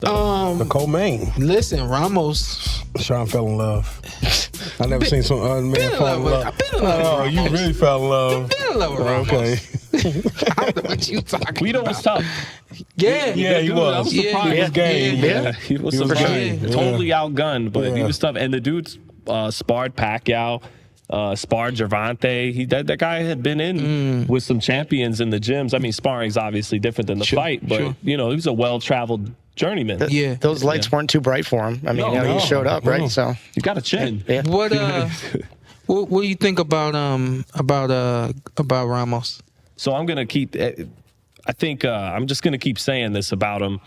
The co-main. Listen, Ramos. Sean fell in love. I never seen some man fall in love. I've been in love. Oh, you really fell in love. I've been in love with Ramos. Okay. I don't know what you talking Guido was tough. Yeah, he was. I was surprised. He was game. Yeah. He was He was surprised. game. Totally outgunned, but he Yeah. was tough. And the dude sparred Pacquiao, sparred Gervonta. That guy had been in with some champions in the gyms. I mean, sparring's obviously different than the fight, but he was a well-traveled journeyman. Yeah. Those lights weren't too bright for him. I mean, he showed up, right? So He's got a chin. yeah. What do you think about Ramos? So I'm gonna keep. I think I'm just gonna keep saying this about him.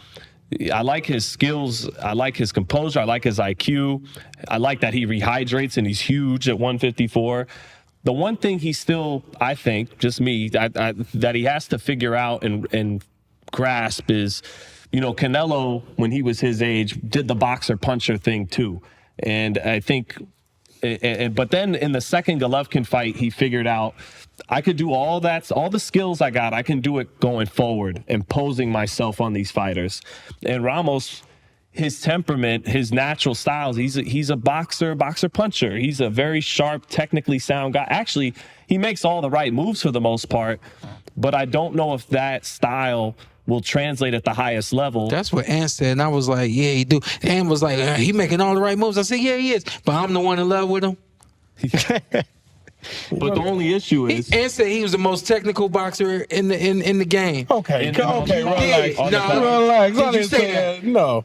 I like his skills. I like his composure. I like his IQ. I like that he rehydrates and he's huge at 154. The one thing he still, I think, just me, that he has to figure out and grasp is, Canelo, when he was his age, did the boxer puncher thing too. And I think, but then in the second Golovkin fight, he figured out, I could do all the skills I got. I can do it going forward, imposing myself on these fighters. And Ramos, his temperament, his natural styles, he's a boxer puncher. He's a very sharp, technically sound guy. Actually, he makes all the right moves for the most part, but I don't know if that style will translate at the highest level. That's what Antt said, and I was like, yeah, he do. Antt was like, he making all the right moves. I said, yeah, he is, but I'm the one in love with him. But the only issue is, Antt said he was the most technical boxer in the game. Okay, relax. Did I you didn't say say that. No.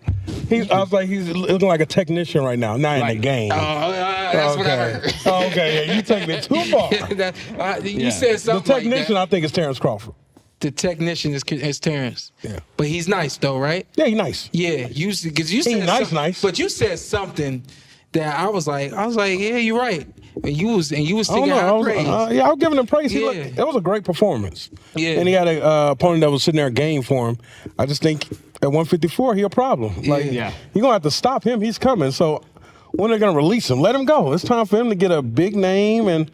I was like, he's looking like a technician right now, not in the game. That's what I heard. Okay, you taking it too far. You said The something technician, like I think, is Terrence Crawford. that. The technician is Terrence. Yeah. But he's nice though, right? Yeah, he's nice. Yeah, because you said nice. But you said something that I was like, yeah, you're right. And you was singing high praise. I was giving him praise. Yeah. That was a great performance. Yeah. And he had an opponent that was sitting there game for him. I just think at 154, he a problem. You're going to have to stop him. He's coming. So when are they going to release him? Let him go. It's time for him to get a big name and...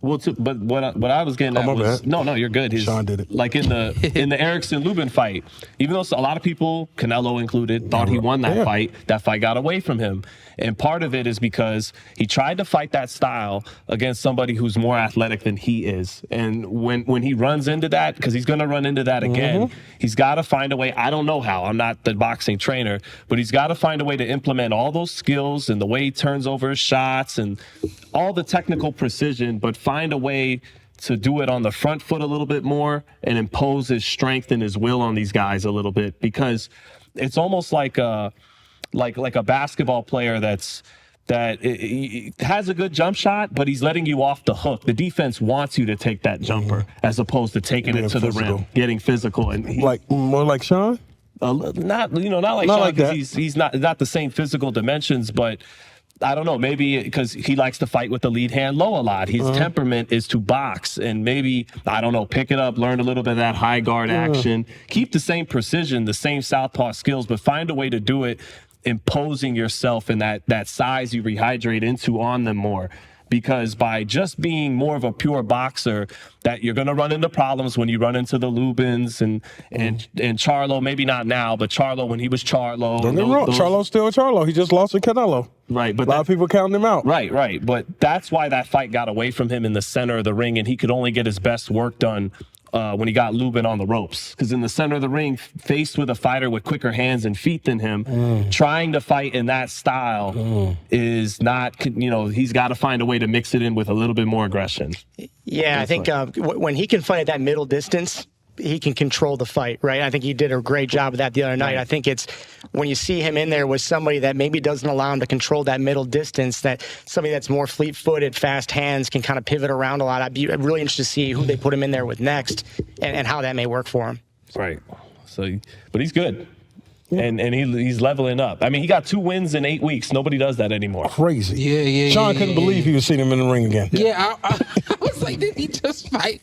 but what I was getting at was no, you're good. Sean did it. Like in the Erickson Lubin fight, even though a lot of people, Canelo included, thought he won that fight. That fight got away from him, and part of it is because he tried to fight that style against somebody who's more athletic than he is. And when he runs into that, because he's going to run into that again, he's got to find a way. I don't know how. I'm not the boxing trainer, but he's got to find a way to implement all those skills and the way he turns over his shots and all the technical precision, but find a way to do it on the front foot a little bit more and impose his strength and his will on these guys a little bit, because it's almost like a basketball player that has a good jump shot, but he's letting you off the hook. The defense wants you to take that jumper as opposed to taking it to the rim, getting physical, and more like Sean. Not like Sean, like that. He's not the same physical dimensions, but I don't know, maybe because he likes to fight with the lead hand low a lot. His temperament is to box, and maybe, I don't know, pick it up, learn a little bit of that high guard action, keep the same precision, the same southpaw skills, but find a way to do it imposing yourself in that size you rehydrate into on them more. Because by just being more of a pure boxer, that you're going to run into problems when you run into the Lubins and Charlo. Maybe not now, but Charlo when he was Charlo. Don't get me wrong, Charlo's still Charlo. He just lost to Canelo. Right, but a lot of people counting him out. Right. But that's why that fight got away from him in the center of the ring, and he could only get his best work done when he got Lubin on the ropes. Because in the center of the ring, faced with a fighter with quicker hands and feet than him, trying to fight in that style is not, he's got to find a way to mix it in with a little bit more aggression. Yeah, I think when he can fight at that middle distance, he can control the fight, right? I think he did a great job of that the other night. I think it's when you see him in there with somebody that maybe doesn't allow him to control that middle distance, that somebody that's more fleet-footed, fast hands, can kind of pivot around a lot. I'd be really interested to see who they put him in there with next and how that may work for him. Right. So, but he's good. And he's leveling up. I mean, he got 2 wins in 8 weeks. Nobody does that anymore. Crazy. Yeah. Sean couldn't believe he was seeing him in the ring again. Yeah, I was like, did he just fight?